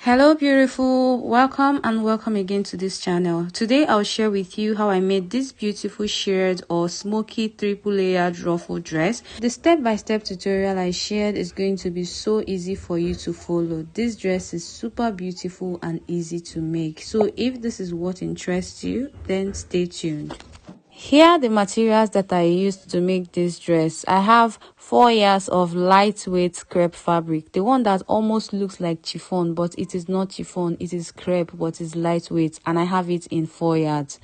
Hello beautiful, welcome and welcome again to this channel. Today I'll share with you how I made this beautiful shirred or smoky triple layered ruffle dress. The step-by-step tutorial I shared is going to be so easy for you to follow. This dress is super beautiful and easy to make, so if this is what interests you, then stay tuned. Here are the materials that I used to make this dress. I have 4 yards of lightweight crepe fabric, the one that almost looks like chiffon, but it is not chiffon, it is crepe but it's lightweight, and I have it in 4 yards.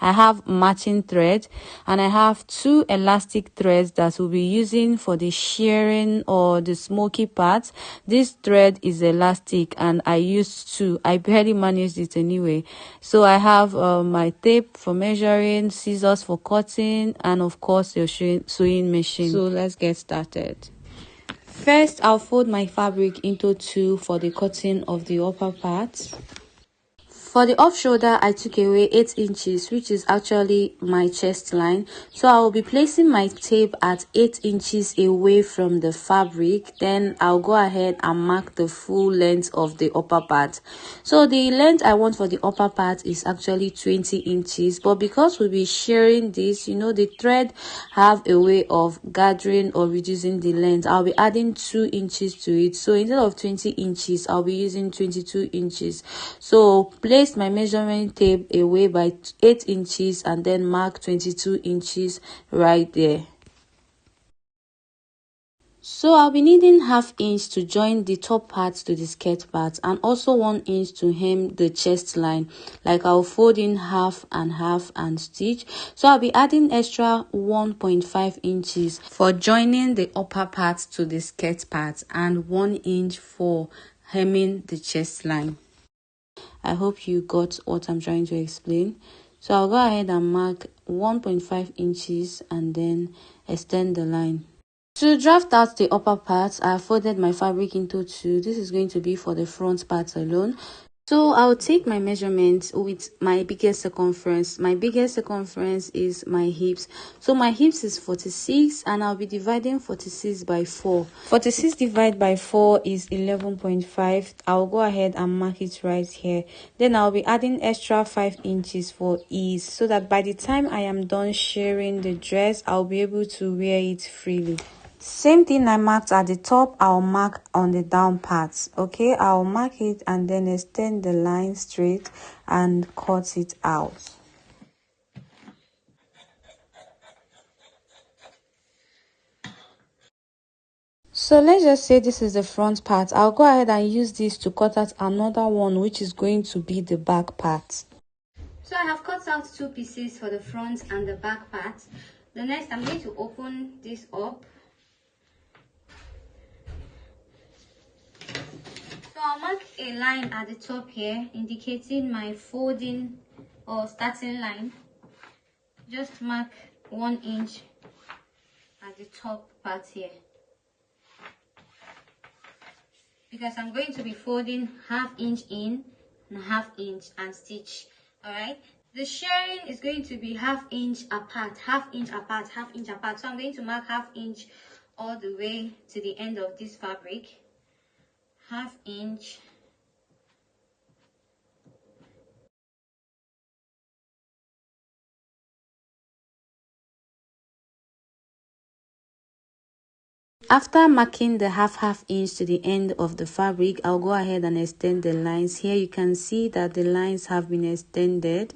I have matching thread, and I have 2 elastic threads that we'll be using for the shirring or the smoky part. This thread is elastic and I used 2. I barely managed it anyway. So I have my tape for measuring, scissors for cutting, and of course your sewing machine. So let's get started. First, I'll fold my fabric into 2 for the cutting of the upper part. For the off shoulder, I took away 8 inches, which is actually my chest line. So I will be placing my tape at 8 inches away from the fabric. Then I'll go ahead and mark the full length of the upper part. So the length I want for the upper part is actually 20 inches. But because we'll be sharing this, the thread have a way of gathering or reducing the length. I'll be adding 2 inches to it. So instead of 20 inches, I'll be using 22 inches. So place my measurement tape away by 8 inches and then mark 22 inches right there. So I'll be needing ½ inch to join the top part to the skirt part, and also 1 inch to hem the chest line. Like I'll fold in half and half and stitch. So I'll be adding extra 1.5 inches for joining the upper part to the skirt part and 1 inch for hemming the chest line. I hope you got what I'm trying to explain. So I'll go ahead and mark 1.5 inches and then extend the line. To draft out the upper part, I folded my fabric into 2. This is going to be for the front part alone. So I'll take my measurements with my biggest circumference. My biggest circumference is my hips. So my hips is 46 and I'll be dividing 46 by 4. 46 divided by 4 is 11.5. I'll go ahead and mark it right here. Then I'll be adding extra 5 inches for ease, so that by the time I am done shirring the dress, I'll be able to wear it freely. Same thing I marked at the top, I'll mark on the down parts. Okay, I'll mark it and then extend the line straight and cut it out. So let's just say this is the front part. I'll go ahead and use this to cut out another one, which is going to be the back part. So I have cut out 2 pieces for the front and the back part. The next, I'm going to open this up. So I'll mark a line at the top here, indicating my folding or starting line. Just mark 1 inch at the top part here, because I'm going to be folding ½ inch in and ½ inch and stitch. Alright, the shirring is going to be ½ inch apart, ½ inch apart, ½ inch apart. So I'm going to mark ½ inch all the way to the end of this fabric. ½ inch. After marking the ½ inch to the end of the fabric, I'll go ahead and extend the lines. Here you can see that the lines have been extended.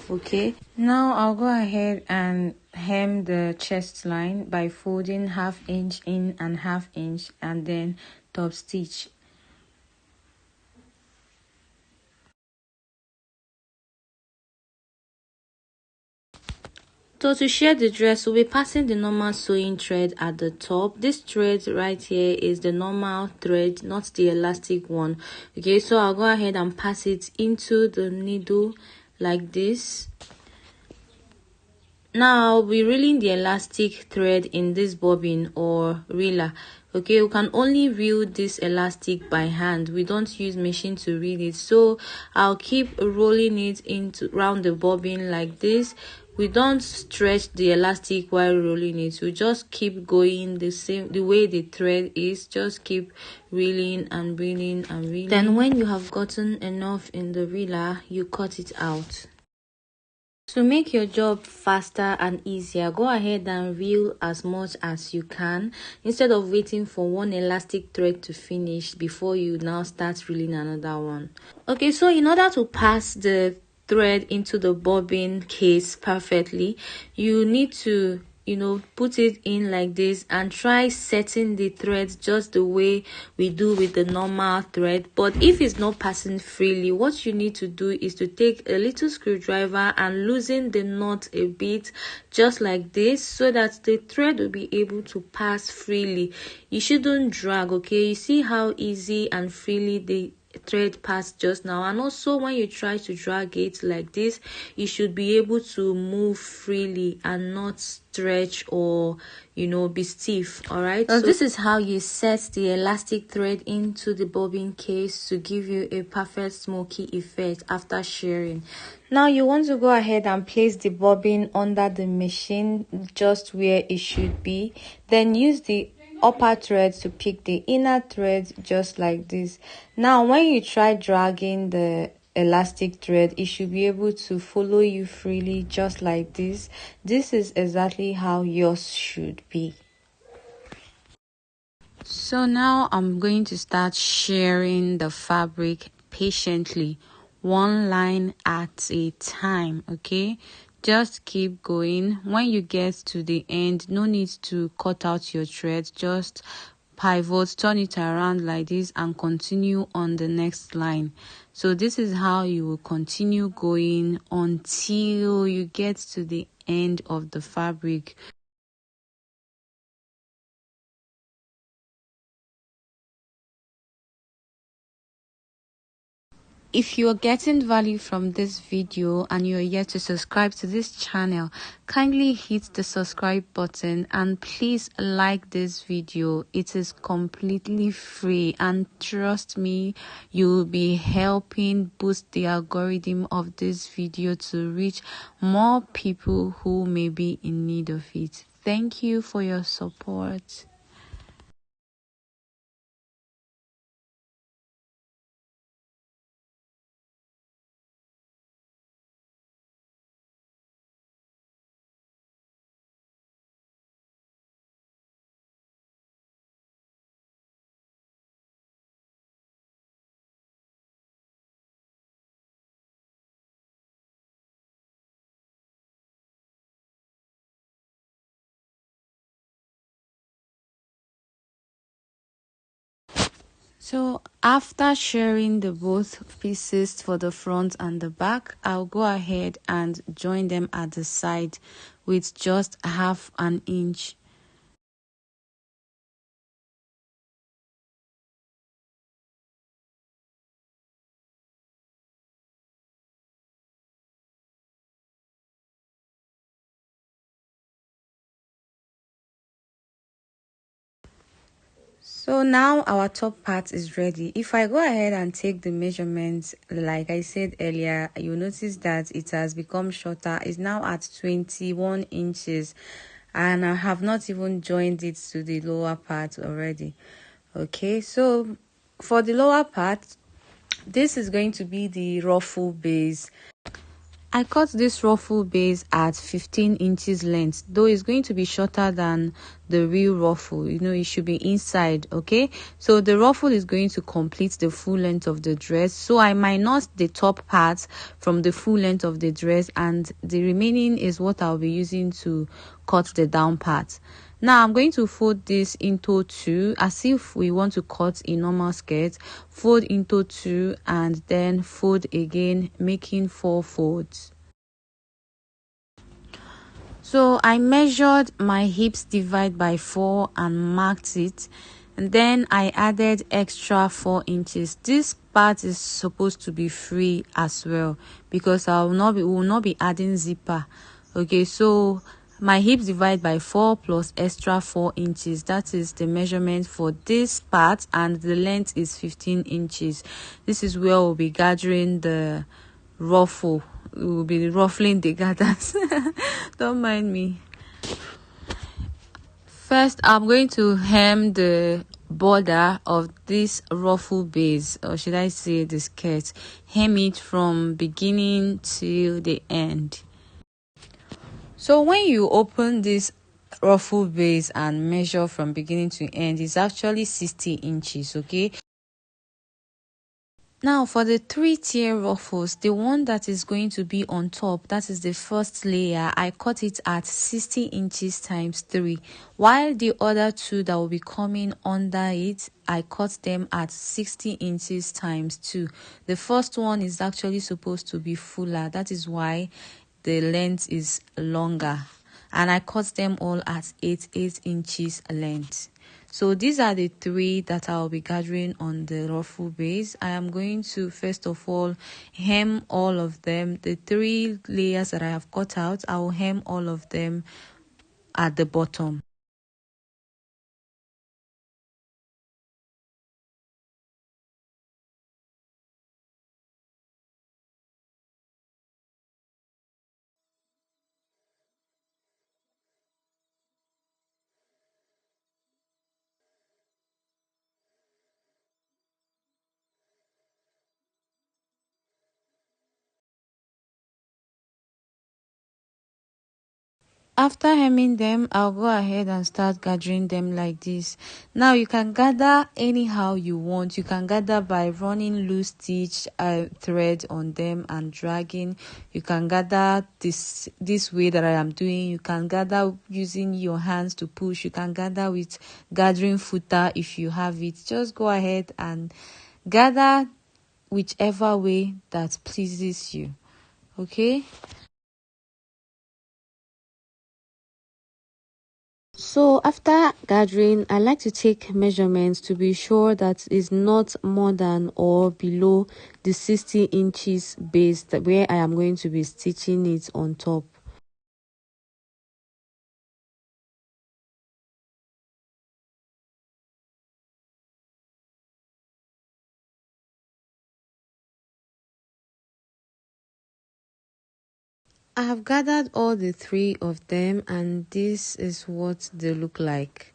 Okay, now I'll go ahead and hem the chest line by folding ½ inch in and ½ inch and then top stitch. So to share the dress, we'll be passing the normal sewing thread at the top. This thread right here is the normal thread, not the elastic one. Okay, so I'll go ahead and pass it into the needle like this. Now I'll be reeling the elastic thread in this bobbin or reeler. Okay, we can only reel this elastic by hand. We don't use machine to reel it. So I'll keep rolling it into round the bobbin like this we don't stretch the elastic while rolling it. We just keep going the way the thread is. Just keep reeling and reeling and reeling. Then when you have gotten enough in the reeler, you cut it out. To make your job faster and easier, go ahead and reel as much as you can instead of waiting for one elastic thread to finish before you now start reeling another one. Okay, so in order to pass the thread into the bobbin case perfectly, you need to put it in like this and try setting the thread just the way we do with the normal thread. But if it's not passing freely, what you need to do is to take a little screwdriver and loosen the knot a bit, just like this, so that the thread will be able to pass freely. You shouldn't drag. Okay, you see how easy and freely the thread passed just now. And also when you try to drag it like this, you should be able to move freely and not stretch or be stiff. All right, so this is how you set the elastic thread into the bobbin case to give you a perfect smoky effect after shirring. Now you want to go ahead and place the bobbin under the machine just where it should be, then use the upper thread to pick the inner thread just like this. Now when you try dragging the elastic thread, it should be able to follow you freely just like this. This is exactly how yours should be. So now I'm going to start shirring the fabric patiently, one line at a time. Okay, just keep going. When you get to the end, no need to cut out your thread, just pivot, turn it around like this and continue on the next line. So this is how you will continue going until you get to the end of the fabric. If you're getting value from this video and you're yet to subscribe to this channel, kindly hit the subscribe button and please like this video. It is completely free and trust me, you'll be helping boost the algorithm of this video to reach more people who may be in need of it. Thank you for your support. So after shirring the both pieces for the front and the back, I'll go ahead and join them at the side with just half an inch. So now our top part is ready. If I go ahead and take the measurements, like I said earlier, you'll notice that it has become shorter. It's now at 21 inches and I have not even joined it to the lower part already. Okay, so for the lower part, this is going to be the ruffle base. I cut this ruffle base at 15 inches length, though it's going to be shorter than the real ruffle. It should be inside. Okay, so the ruffle is going to complete the full length of the dress, so I minus the top part from the full length of the dress and the remaining is what I'll be using to cut the down part. Now I'm going to fold this into two as if we want to cut a normal skirt. Fold into two and then fold again, making 4 folds. So I measured my hips divide by 4 and marked it, and then I added extra 4 inches. This part is supposed to be free as well because we will not be adding zipper. Okay, so my hips divide by 4 plus extra 4 inches. That is the measurement for this part, and the length is 15 inches. This is where we'll be gathering the ruffle we will be ruffling the gathers. Don't mind me. First, I'm going to hem the border of this ruffle base, or should I say the skirt. Hem it from beginning to the end. So when you open this ruffle base and measure from beginning to end, it's actually 60 inches, okay? Now for the 3-tier ruffles, the one that is going to be on top, that is the first layer, I cut it at 60 inches times 3, while the other 2 that will be coming under it, I cut them at 60 inches times 2. The first one is actually supposed to be fuller, that is why the length is longer, and I cut them all at 8 inches length. So these are the 3 that I'll be gathering on the ruffle base. I am going to first of all hem all of them. The 3 layers that I have cut out, I will hem all of them at the bottom. After hemming them, I'll go ahead and start gathering them like this. Now you can gather anyhow you want. You can gather by running loose stitch thread on them and dragging. You can gather this way that I am doing. You can gather using your hands to push. You can gather with gathering footer if you have it. Just go ahead and gather whichever way that pleases you. Okay? So after gathering, I like to take measurements to be sure that it's not more than or below the 60 inches base that where I am going to be stitching it on top. I have gathered all the 3 of them, and this is what they look like.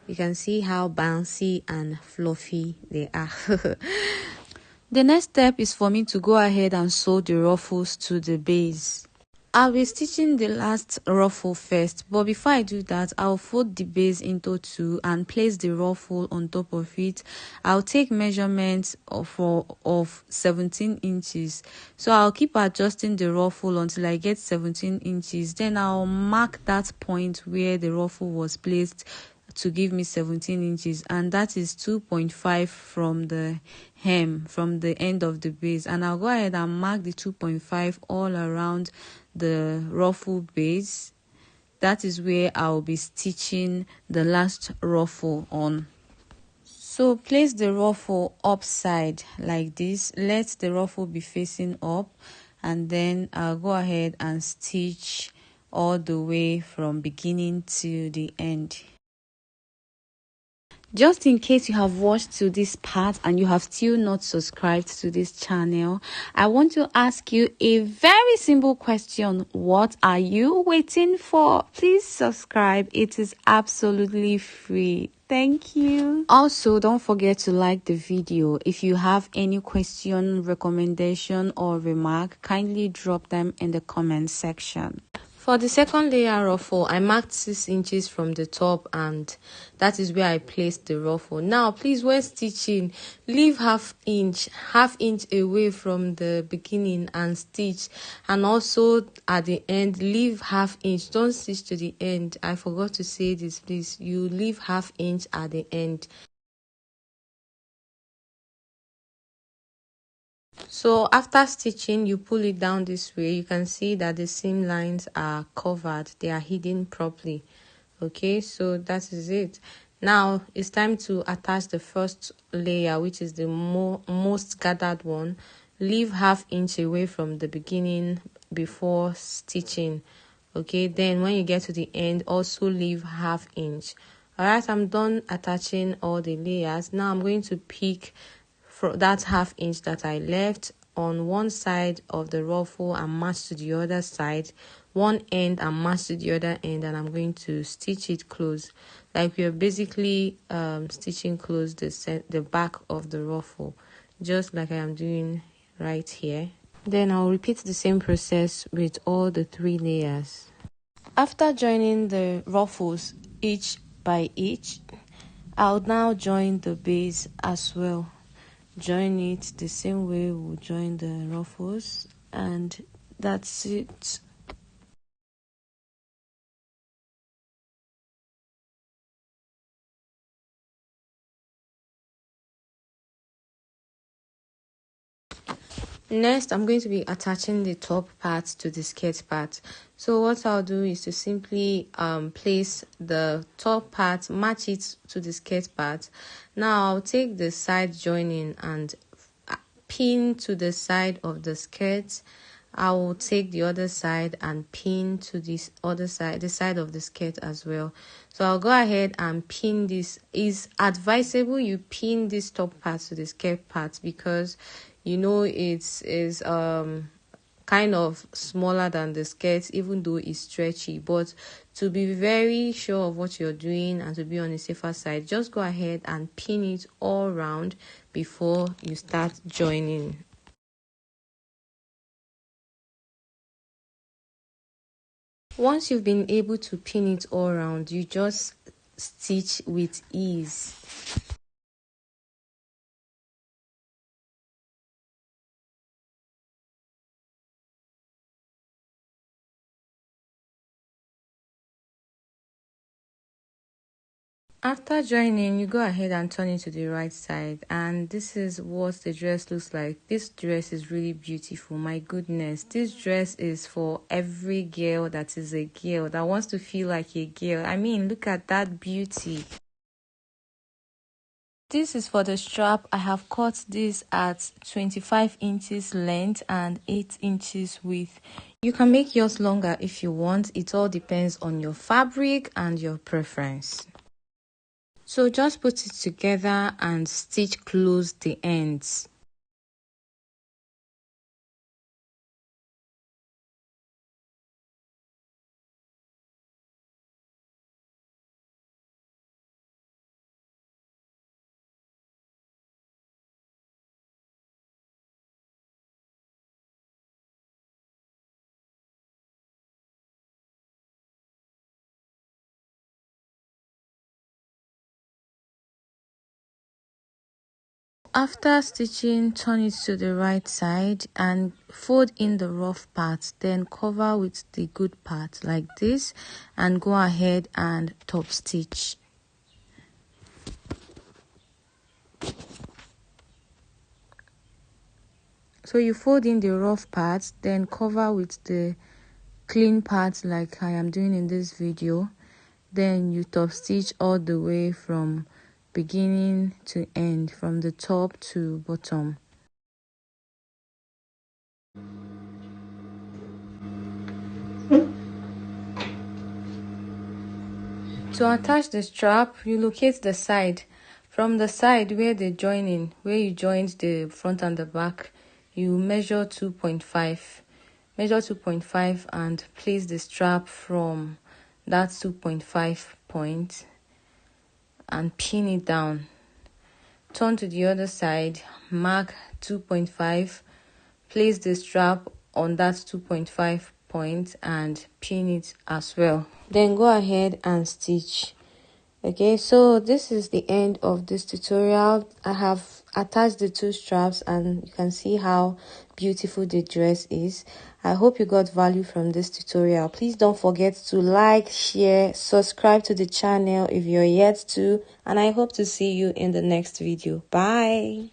You can see how bouncy and fluffy they are. The next step is for me to go ahead and sew the ruffles to the base. I'll be stitching the last ruffle first, but before I do that, I'll fold the base into 2 and place the ruffle on top of it. I'll take measurements of 17 inches. So I'll keep adjusting the ruffle until I get 17 inches. Then I'll mark that point where the ruffle was placed to give me 17 inches, and that is 2.5 from the hem, from the end of the base. And I'll go ahead and mark the 2.5 all around the ruffle base. That is where I'll be stitching the last ruffle on. So place the ruffle upside like this. Let the ruffle be facing up, and then I'll go ahead and stitch all the way from beginning to the end. Just in case you have watched to this part and you have still not subscribed to this channel, I want to ask you a very simple question. What are you waiting for? Please subscribe. It is absolutely free. Thank you. Also, don't forget to like the video. If you have any question, recommendation, or remark, kindly drop them in the comment section. For the second layer ruffle, I marked 6 inches from the top, and that is where I placed the ruffle. Now, please, when stitching, leave half inch away from the beginning and stitch. And also at the end, leave half inch. Don't stitch to the end. I forgot to say this, please. You leave half inch at the end. So after stitching, you pull it down this way. You can see that the seam lines are covered, they are hidden properly. Okay, so that is it. Now it's time to attach the first layer, which is the most gathered one. Leave half inch away from the beginning before stitching. Okay, then when you get to the end, also leave half inch. All right, I'm done attaching all the layers. Now I'm going to pick for that half inch that I left on one side of the ruffle and match to the other side, one end and match to the other end, and I'm going to stitch it close, like we are basically stitching close the back of the ruffle, just like I am doing right here. Then I'll repeat the same process with all the 3 layers. After joining the ruffles each by each, I'll now join the base as well. Join it the same way we'll join the ruffles, and that's it. Next, I'm going to be attaching the top part to the skirt part. So what I'll do is to simply place the top part, match it to the skirt part. Now I'll take the side joining and pin to the side of the skirt. I will take the other side and pin to this other side, the side of the skirt as well. So I'll go ahead and pin this. It's advisable you pin this top part to the skirt part, because you know it's kind of smaller than the skirt, even though it's stretchy. But to be very sure of what you're doing and to be on the safer side, just go ahead and pin it all around before you start joining. Once you've been able to pin it all around, you just stitch with ease. After joining, you go ahead and turn it to the right side, and this is what the dress looks like. This dress is really beautiful. My goodness, this dress is for every girl that is a girl, that wants to feel like a girl. I mean, look at that beauty. This is for the strap. I have cut this at 25 inches length and 8 inches width. You can make yours longer if you want. It all depends on your fabric and your preference. So just put it together and stitch close the ends. After stitching, turn it to the right side and fold in the rough part, then cover with the good part like this, and go ahead and top stitch. So you fold in the rough part, then cover with the clean part like I am doing in this video. Then you top stitch all the way from beginning to end, from the top to bottom. To attach the strap, you locate the side. From the side where they join in, where you joined the front and the back, you measure 2.5. Measure 2.5 and place the strap from that 2.5 point and pin it down. Turn to the other side, mark 2.5, place the strap on that 2.5 point and pin it as well. Then go ahead and stitch. Okay, so this is the end of this tutorial. I have attached the 2 straps and you can see how beautiful the dress is. I hope you got value from this tutorial. Please don't forget to like, share, subscribe to the channel if you're yet to, and I hope to see you in the next video. Bye.